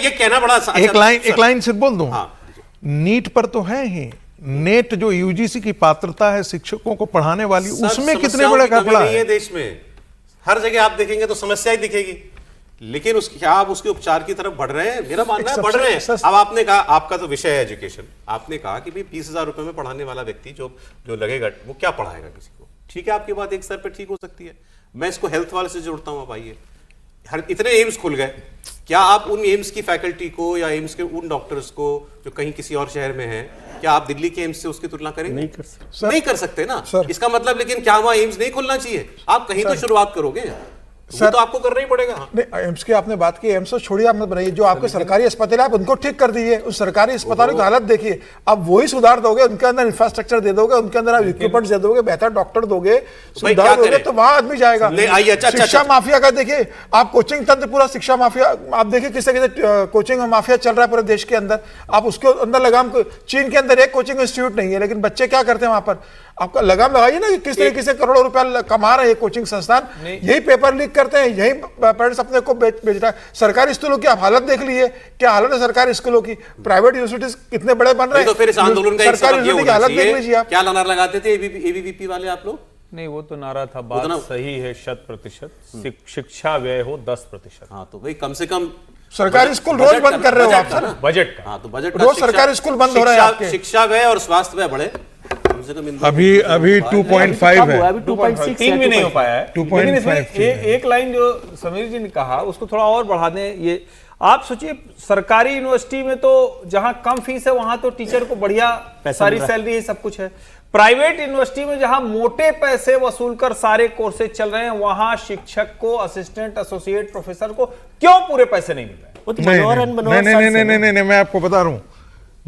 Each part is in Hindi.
ये कहना बड़ा एक लाइन सिर्फ बोल दूं। नीट पर तो है ही, नेट जो यूजीसी की पात्रता है शिक्षकों को पढ़ाने वाली, उसमें कितने बड़ा कपड़ा है देश में। हर जगह आप देखेंगे तो समस्या ही दिखेगी, लेकिन क्या आप उसके उपचार की तरफ बढ़ रहे हैं? मेरा मानना है बढ़ रहे हैं। अब आपने कहा, आपका तो विषय है एजुकेशन, आपने कहा कि भाई 20,000 रुपए में पढ़ाने वाला व्यक्ति जो लगेगा वो क्या पढ़ाएगा किसी को? ठीक है, आपकी बात एक स्तर पर ठीक हो सकती है। मैं इसको हेल्थ वाले से जोड़ता हूं। अब आइए, इतने एम्स खुल गए, क्या आप उन एम्स की फैकल्टी को या एम्स के उन डॉक्टर्स को जो कहीं किसी और शहर में हैं, क्या आप दिल्ली के एम्स से उसकी तुलना करेंगे? नहीं कर सकते ना। इसका मतलब, लेकिन क्या वहां एम्स नहीं खुलना चाहिए? आप कहीं तो शुरुआत करोगे, सर, तो आपको करना ही पड़ेगा। नहीं, एम्स की आपने बात की, एम्स तो छोड़िए, आप मत बनाइए। जो आपके सरकारी अस्पताल आप उनको ठीक कर दीजिए, उस सरकारी अस्पतालों की हालत देखिए। आप वही सुधार दोगे, उनके अंदर इंफ्रास्ट्रक्चर दे दोगे, उनके अंदर आप इक्विपमेंट दे दोगे, बेहतर डॉक्टर दोगे, सुधार दोगे, तो वहां आदमी जाएगा। शिक्षा माफिया का देखिए आप, कोचिंग तंत्र पूरा शिक्षा माफिया, आप देखिए किसी कोचिंग माफिया चल रहा है पूरे देश के अंदर। आप उसके अंदर लगाम, चीन के अंदर एक कोचिंग इंस्टीट्यूट नहीं है, लेकिन बच्चे क्या करते हैं वहां पर? आपका लगाम लगाइए ना कि किस तरीके से करोड़ों रुपया कमा रहे हैं कोचिंग संस्थान, यही पेपर लीक करते हैं, यही पेरेंट्स अपने को बेच रहा है। सरकारी स्कूलों की आप हालत देख लीजिए, क्या हालत है सरकारी स्कूलों की। प्राइवेट यूनिवर्सिटीज कितने बड़े बन रहे हैं, तो फिर इस आंदोलन का एक सरकारी यूनिवर्सिटी की हालत देख लीजिए आप। क्या नारा लगाते थे एबीवीपी वाले आप लोग? नहीं, वो तो नारा था, बात सही है 100%, शिक्षा व्यय हो 10%। हाँ, तो भाई कम से कम सरकारी स्कूल रोज बंद कर रहे हो आप सर, बजट का। हाँ, तो बजट रोज सरकारी स्कूल बंद हो रहे हैं आपके। शिक्षा व्यय और स्वास्थ्य व्यय बढ़े अभी 2.5 है, अभी 2.6 भी नहीं हो पाया है। 2.5 एक लाइन जो समीर जी ने कहा उसको थोड़ा और बढ़ा दें। ये आप सोचिए, सरकारी यूनिवर्सिटी में तो जहां कम फीस है वहां तो टीचर को बढ़िया सारी सैलरी है, सब कुछ है। प्राइवेट यूनिवर्सिटी में जहां मोटे पैसे वसूल कर सारे कोर्सेज चल रहे हैं, वहां शिक्षक को, असिस्टेंट, एसोसिएट प्रोफेसर को क्यों पूरे पैसे नहीं मिल रहे? नहीं, मैं आपको बता रहा हूं,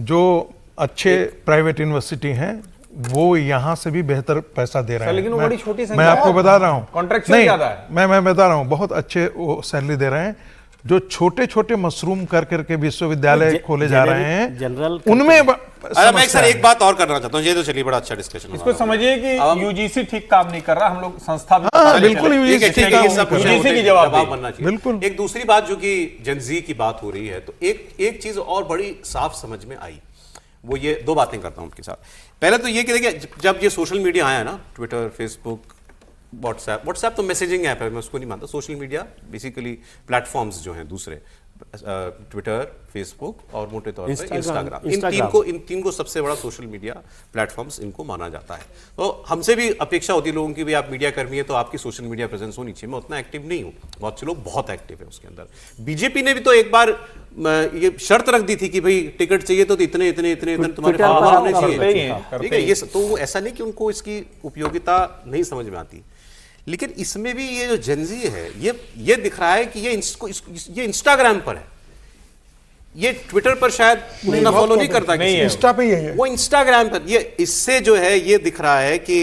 जो अच्छे प्राइवेट यूनिवर्सिटी हैं वो यहां से भी बेहतर पैसा दे रहे हैं। लेकिन वो बड़ी छोटी संख्या, मैं आपको बता रहा हूं, कॉन्ट्रैक्चुअल ज्यादा है। मैं बता रहा हूं, बहुत अच्छे वो सैलरी दे रहे हैं। जो छोटे छोटे मशरूम कर करके विश्वविद्यालय खोले जा रहे हैं, जनरल उनमें मैं सर एक बात और करना चाहता हूं। ये तो चलिए बड़ा अच्छा डिस्कशन। इसको समझिए कि यूजीसी ठीक काम नहीं कर रहा, हम लोग संस्था बिल्कुल यूजीसी की जवाब बनना चाहिए। बिल्कुल। एक दूसरी बात जो कि जेनजी की बात हो रही है, तो एक चीज और बड़ी साफ समझ में आई, वो ये दो बातें करता हूं उनके साथ। पहले तो ये कि देखिए, जब ये सोशल मीडिया आया ना, ट्विटर, फेसबुक, व्हाट्सएप तो मैसेजिंग ऐप है, मैं उसको नहीं मानता। सोशल मीडिया बेसिकली प्लेटफॉर्म्स जो हैं दूसरे, ट्विटर, फेसबुक और मोटे तौर पर इंस्टाग्राम, इन तीन को सबसे बड़ा सोशल मीडिया प्लेटफॉर्म्स इनको माना जाता है। तो हमसे भी अपेक्षा होती है लोगों की, भाई आप मीडिया कर्मी है तो आपकी सोशल मीडिया प्रेजेंस होनी चाहिए। मैं उतना एक्टिव नहीं हूँ, बहुत से लोग बहुत एक्टिव है उसके अंदर। बीजेपी ने भी तो एक बार ये शर्त रख दी थी कि भाई टिकट चाहिए तो इतने तुम्हारे फॉलोअर होने चाहिए, ठीक है। ये तो ऐसा नहीं कि उनको इसकी उपयोगिता नहीं समझ में आती, लेकिन इसमें भी ये जो जेनजी है, ये दिख रहा है कि ये इंस्टाग्राम पर है, ये ट्विटर पर शायद ना फॉलो नहीं करता, इंस्टा पे ही है, वो इंस्टाग्राम पर। ये इससे जो है ये दिख रहा है कि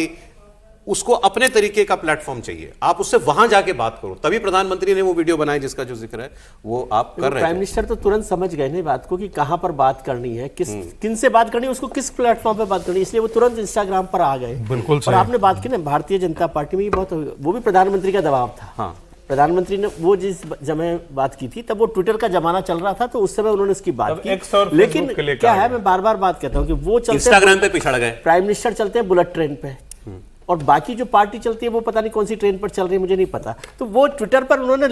उसको अपने तरीके का प्लेटफॉर्म चाहिए, आप उससे वहां जाके बात करो। तभी प्रधानमंत्री ने वो वीडियो बनाई जिसका जो जिक्र है वो आप कर रहे हैं। प्राइम मिनिस्टर तो तुरंत समझ गए ना बात को कि कहां पर बात करनी है, किन से बात करनी है, उसको किस प्लेटफॉर्म पे बात करनी है, इसलिए वो तुरंत इंस्टाग्राम पर आ गए। बिल्कुल। और आपने बात की ना भारतीय जनता पार्टी में, ये बहुत, वो भी प्रधानमंत्री का दबाव था। हाँ, प्रधानमंत्री ने वो जिस समय बात की थी तब वो ट्विटर का जमाना चल रहा था, तो उस समय उन्होंने इसकी बात की। लेकिन क्या है, मैं बार बार बात कहता हूँ कि वो चलते इंस्टाग्राम पे पिछड़ गए, प्राइम मिनिस्टर चलते हैं बुलेट ट्रेन पे, और बाकी जो पार्टी चलती है वो पता नहीं कौन सी ट्रेन पर चल रही है, मुझे नहीं पता। तो वो ट्विटर पर उन्होंने,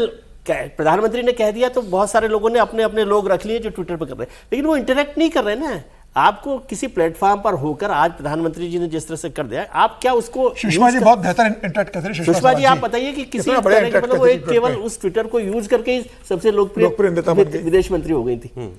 प्रधानमंत्री ने कह दिया तो बहुत सारे लोगों ने अपने अपने लोग रख लिए जो ट्विटर पर कर रहे हैं, लेकिन वो इंटरेक्ट नहीं कर रहे ना। आपको किसी प्लेटफॉर्म पर होकर, आज प्रधानमंत्री जी ने जिस तरह से कर दिया, आप क्या उसको, सुषमा जी बहुत बेहतर इंटरेक्ट करते हैं। सुषमा जी आप बताइए कि किसी तरह के, मतलब वो एक केवल उस ट्विटर को यूज करके ही सबसे लोकप्रिय विदेश मंत्री हो गई थी।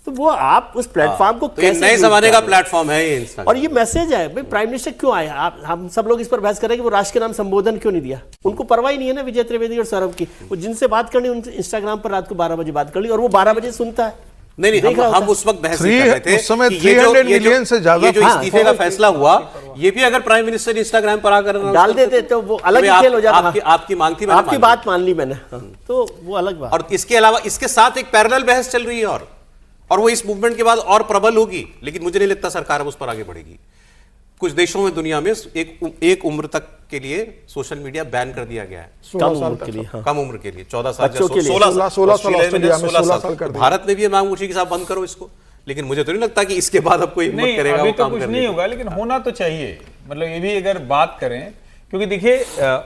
तो वो आप उस प्लेटफॉर्म को कैसे, नए जमाने का प्लेटफॉर्म है ये इंस्टाग्राम। और ये मैसेज है भाई, प्राइम मिनिस्टर क्यों आए, आप हम सब लोग इस पर बहस कर रहे हैं कि वो राष्ट्र के नाम संबोधन क्यों नहीं दिया। उनको परवाह ही नहीं है ना विजय त्रिवेदी और सौरभ की, वो जिनसे बात करनी उनसे इंस्टाग्राम पर रात को 12 बजे बात कर ली, और वो 12 बजे सुनता है। नहीं, हम उस वक्त बहस नहीं कर रहे थे, उस समय 300 मिलियन से ज्यादा जो इस्तीफे का फैसला हुआ, ये भी अगर प्राइम मिनिस्टर इंस्टाग्राम पर आकर डाल देते तो वो अलग ही खेल हो जाता। आपकी मांग थी, आपकी बात मान ली मैंने, तो वो अलग बात। और इसके अलावा इसके साथ एक पैरेलल बहस चल रही है, और वो इस मूवमेंट के बाद और प्रबल होगी, लेकिन मुझे नहीं लगता सरकार अब उस पर आगे बढ़ेगी। कुछ देशों में दुनिया में एक उम्र तक के लिए सोशल मीडिया बैन कर दिया गया है, कम उम्र के लिए, हाँ। कम उम्र के लिए 14 साल बच्चों के लिए 16 साल ऑस्ट्रेलिया में 16 साल कर दिया। भारत ने भी ये मांग उठी कि साहब बंद करो इसको, लेकिन मुझे तो नहीं लगता कि इसके बाद अब कोई हिम्मत नहीं, करेगा अभी वो तो काम कुछ करने नहीं की। होगा, लेकिन होना तो चाहिए। मतलब ये भी अगर बात करें, क्योंकि देखिए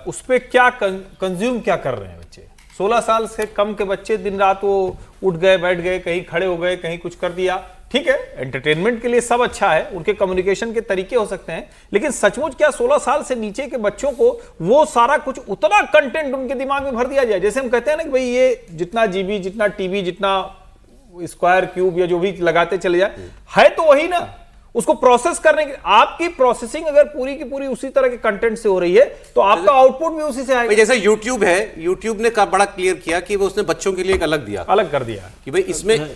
उस पे क्या कंज्यूम क्या कर रहे हैं बच्चे। 16 साल से कम के बच्चे दिन रात वो उठ गए, बैठ गए, कहीं खड़े हो गए, कहीं कुछ कर दिया। ठीक है, एंटरटेनमेंट के लिए सब अच्छा है, उनके कम्युनिकेशन के तरीके हो सकते हैं, लेकिन सचमुच क्या 16 साल से नीचे के बच्चों को वो सारा कुछ उतना कंटेंट उनके दिमाग में भर दिया जाए? जैसे हम कहते हैं ना कि भाई ये जितना जीबी, जितना टीबी, जितना स्क्वायर क्यूब या जो भी लगाते चले जाए, है तो वही ना। उसको प्रोसेस करने की आपकी प्रोसेसिंग अगर पूरी की पूरी उसी तरह के कंटेंट से हो रही है तो आपका आउटपुट भी उसी से आएगा। जैसे YouTube है, YouTube ने बड़ा क्लियर किया कि वो उसने बच्चों के लिए एक अलग दिया, अलग कर दिया कि भाई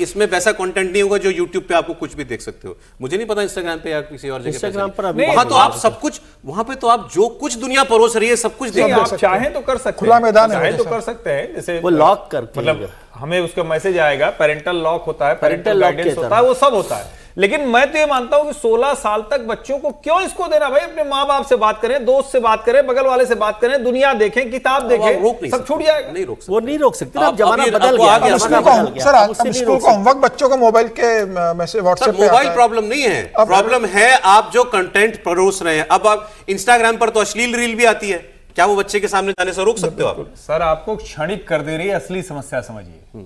इसमें वैसा कंटेंट नहीं होगा जो YouTube पे आपको कुछ भी देख सकते हो। मुझे नहीं पता इंस्टाग्राम पे या किसी और जगह इंस्टाग्राम पर पे, अभी वहां तो आप सब कुछ, वहां पे तो आप जो कुछ दुनिया परोस रही है सब कुछ नहीं, देख आप चाहें तो कर सकते हैं, खुला मैदान है चाहें तो जैसा। कर सकते हैं। जैसे वो लॉक करके मतलब हमें उसका मैसेज आएगा, पेरेंटल लॉक होता है, पेरेंटल पेरेंटल लॉक के गाइडेंस होता तरह। है, वो सब होता है। लेकिन मैं तो ये मानता हूं कि 16 साल तक बच्चों को क्यों इसको देना? भाई अपने माँ बाप से बात करें, दोस्त से बात करें, बगल वाले से बात करें, दुनिया देखें, किताब देखें, रोक नहीं सब सकते, छूट जाएगा। नहीं रोक सकते। वो नहीं रोक सकते ना, अब अब जमाना ये- बदल अब वो गया, आ गया, जमाना स्कूल बदल गया। सर अब उससे अब नहीं स्कूल रोक का होमवर्क बच्चों को मोबाइल के मैसेज सर व्हाट्सएप पे मोबाइल आता है। प्रॉब्लम नहीं है, अब- प्रॉब्लम है आप जो कंटेंट परोस रहे हैं। अब आप इंस्टाग्राम पर तो अश्लील रील भी आती है, क्या वो बच्चे के सामने जाने से रोक सकते हो आप? सर आपको क्षणिक कर दे रही है असली समस्या, समझिए।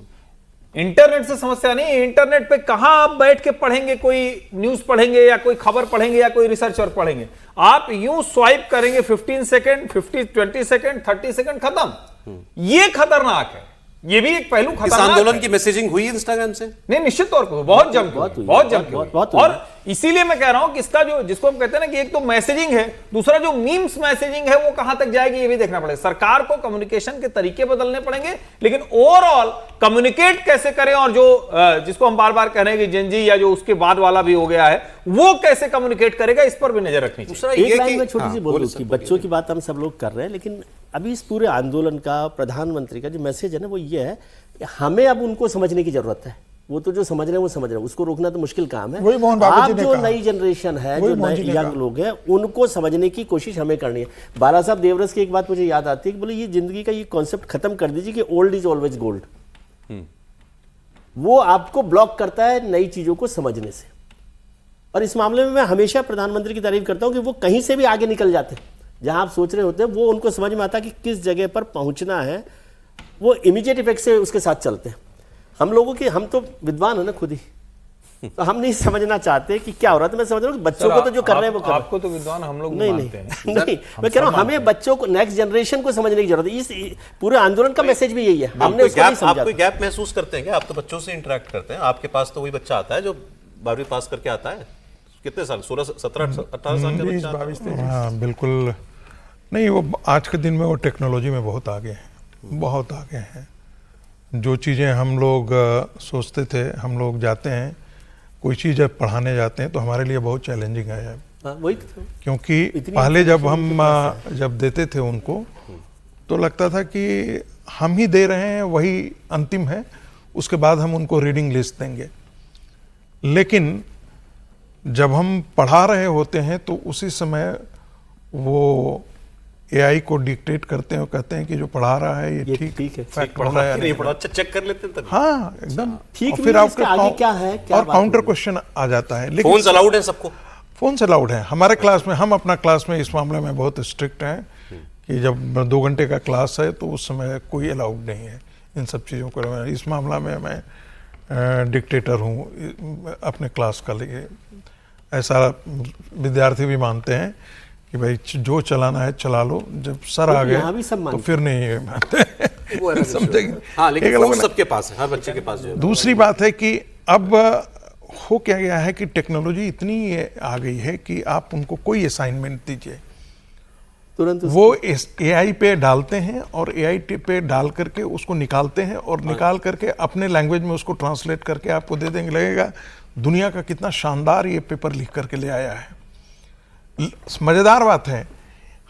इंटरनेट से समस्या नहीं है। इंटरनेट पे कहां आप बैठ के पढ़ेंगे, कोई न्यूज पढ़ेंगे या कोई खबर पढ़ेंगे या कोई रिसर्च वर्क पढ़ेंगे? आप यूं स्वाइप करेंगे 15 सेकंड, 20 सेकंड, 30 सेकंड, खत्म। ये खतरनाक है, ये भी एक पहलू इस खतरनाक आंदोलन है। की मैसेजिंग हुई इंस्टाग्राम से? नहीं, निश्चित तौर पर बहुत जम के बहुत हुई, हुई, बहुत जम के बहुत- हुई। बहुत हुई। और इसीलिए मैं कह रहा हूं कि इसका जो, जिसको हम कहते हैं ना कि एक तो मैसेजिंग है, दूसरा जो मीम्स मैसेजिंग है वो कहां तक जाएगी ये भी देखना पड़ेगा। सरकार को कम्युनिकेशन के तरीके बदलने पड़ेंगे, लेकिन ओवरऑल कम्युनिकेट कैसे करें, और जो जिसको हम बार बार कह रहे हैं कि जेनजी या जो उसके बाद वाला भी हो गया है, वो कैसे कम्युनिकेट करेगा, इस पर भी नजर रखनी चाहिए। दूसरा एक ये लाइन कि में छोटी सी हाँ, बोलूं बोलिए कि सर, बच्चों की बात हम सब लोग कर रहे हैं, लेकिन अभी इस पूरे आंदोलन का प्रधानमंत्री का जो मैसेज है ना वो ये है कि हमें अब उनको समझने की जरूरत है। वो तो जो समझ रहे हैं वो समझ रहे हैं, उसको रोकना तो मुश्किल काम है। वही मोहन बाबू आप जी ने जो कहा। नई जनरेशन है, वही जो मोहन नए जी ने यंग कहा। लोग हैं, उनको समझने की कोशिश हमें करनी है। बाला साहब देवरस की एक बात मुझे याद आती है कि बोले ये जिंदगी का ये कॉन्सेप्ट खत्म कर दीजिए कि ओल्ड इज ऑलवेज गोल्ड। वो आपको ब्लॉक करता है नई चीजों को समझने से। और इस मामले में मैं हमेशा प्रधानमंत्री की तारीफ करता हूं कि वो कहीं से भी आगे निकल जाते हैं। जहां आप सोच रहे होते हैं वो उनको समझ में आता है कि किस जगह पर पहुंचना है, वो इमीडिएट इफेक्ट से उसके साथ चलते हैं। हम लोगों की, हम तो विद्वान है ना खुद ही, तो हम नहीं समझना चाहते कि क्या हो रहा है। तो मैं समझ रहा हूँ कि बच्चों को तो जो कर रहे हैं वो कर रहे हैं। आपको तो विद्वान हम लोग नहीं मानते हैं। नहीं नहीं, मैं कह रहा हूँ हमें बच्चों को, नेक्स्ट जनरेशन को समझने की जरूरत है। इस पूरे आंदोलन का मैसेज भी यही है, हमने उसको नहीं आप समझा। कोई गैप महसूस करते हैं क्या? आप तो बच्चों से इंटरेक्ट करते हैं, आपके पास तो वही बच्चा आता है जो 12वीं पास करके आता है। कितने साल, 16, 17, 18 साल का 20, बच्चा आता है? 22, हाँ बिल्कुल नहीं, वो आज के दिन में वो टेक्नोलॉजी में बहुत आगे हैं, बहुत आगे हैं। जो चीज़ें हम लोग सोचते थे, हम लोग जाते हैं कोई चीज़ जब पढ़ाने जाते हैं तो हमारे लिए बहुत चैलेंजिंग है। हाँ, वही तो। क्योंकि इतनी पहले जब हम जब देते थे उनको तो लगता था कि हम ही दे रहे हैं, वही अंतिम है, उसके बाद हम उनको रीडिंग लिस्ट देंगे। लेकिन जब हम पढ़ा रहे होते हैं तो उसी समय वो एआई को डिक्टेट करते हैं और कहते हैं कि जो पढ़ा रहा है ये ठीक है, फैक्ट पढ़ रहा है या नहीं नहीं। पढ़ा, अच्छा चेक कर लेते हैं तभी। हाँ एकदम ठीक और भी फिर है, आपके इसके आगे क्या है, क्या और बात काउंटर होगी। क्वेश्चन आ जाता है। लेकिन फोन अलाउड है सबको? फोन अलाउड है हमारे क्लास में। हम अपना क्लास में इस मामले में बहुत स्ट्रिक्ट हैं कि जब 2 घंटे का क्लास है तो उस समय कोई अलाउड नहीं है इन सब चीज़ों को। इस मामला में मैं डिक्टेटर हूँ अपने क्लास का लिए। ऐसा विद्यार्थी भी मानते हैं कि भाई जो चलाना है चला लो, जब सर आ यहाँ भी गए सब तो मानते फिर नहीं है मानते। वो अलग समझे कि- हाँ, लेकिन एक अलग फोन अलग- सबके पास है, हर बच्चे के पास जो है। दूसरी बात है कि अब हो क्या गया है कि टेक्नोलॉजी इतनी आ गई है कि आप उनको कोई असाइनमेंट दीजिए, तुरंत वो एआई पे डालते हैं और एआई पे डाल करके उसको निकालते हैं और निकाल करके अपने लैंग्वेज में उसको ट्रांसलेट करके आपको दे देंगे। लगेगा दुनिया का कितना शानदार ये पेपर लिख करके ले आया है। मज़ेदार बात है,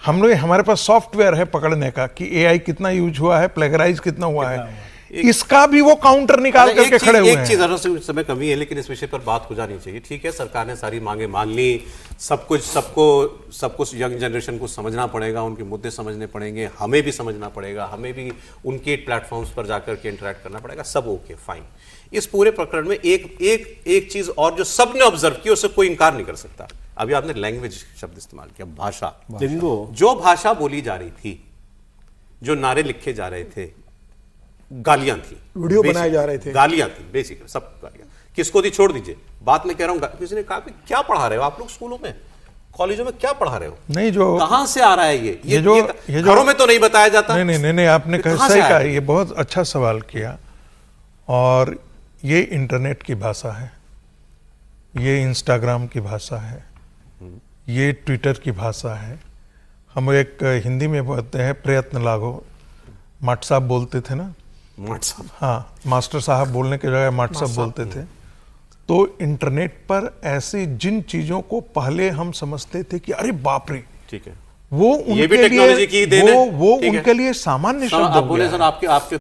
हम लोग, हमारे पास सॉफ्टवेयर है पकड़ने का कि एआई कितना यूज हुआ है, प्लेगराइज कितना हुआ है। इसका भी वो काउंटर निकाल करके खड़े हुए एक हैं। चीज समय कमी है, लेकिन इस विषय पर बात हो जानी चाहिए। ठीक है, सरकार ने सारी मांगे मान ली, सब कुछ सबको यंग जनरेशन को समझना पड़ेगा, उनके मुद्दे समझने पड़ेंगे, हमें भी समझना पड़ेगा, हमें भी उनके प्लेटफॉर्म्स पर जाकर के इंटरेक्ट करना पड़ेगा, सब ओके फाइन। इस पूरे प्रकरण में एक चीज और जो सबने ऑब्जर्व की, उससे कोई इंकार नहीं कर सकता। अभी आपने लैंग्वेज शब्द इस्तेमाल किया, भाषा। जो भाषा बोली जा रही थी, जो नारे लिखे जा रहे थे, गालियां थी, वीडियो बनाए जा रहे थे, गालियां थी, बेसिक सब गालियां। किसको थी छोड़ दीजिए, बात में कह रहा हूं, किसी ने कहा कि क्या पढ़ा रहे हो आप लोग स्कूलों में, कॉलेजों में, क्या पढ़ा रहे हो? नहीं, जो कहां से आ रहा है ये जो घरों में तो नहीं बताया जाता। नहीं, आपने सही कहा, ये बहुत अच्छा सवाल किया। और ये इंटरनेट की भाषा है, ये इंस्टाग्राम की भाषा है, ये ट्विटर की भाषा है। हम एक हिंदी में बोलते हैं प्रयत्न लागो, माट साहब बोलते थे ना, हाँ, मास्टर साहब बोलने की जगह माट साहब बोलते थे। तो इंटरनेट पर ऐसी जिन चीजों को पहले हम समझते थे कि अरे बाप रे, ठीक है, वो ये भी टेक्नोलॉजी की देन है, वो उनके लिए सामान्य शब्द हो गया है। आपके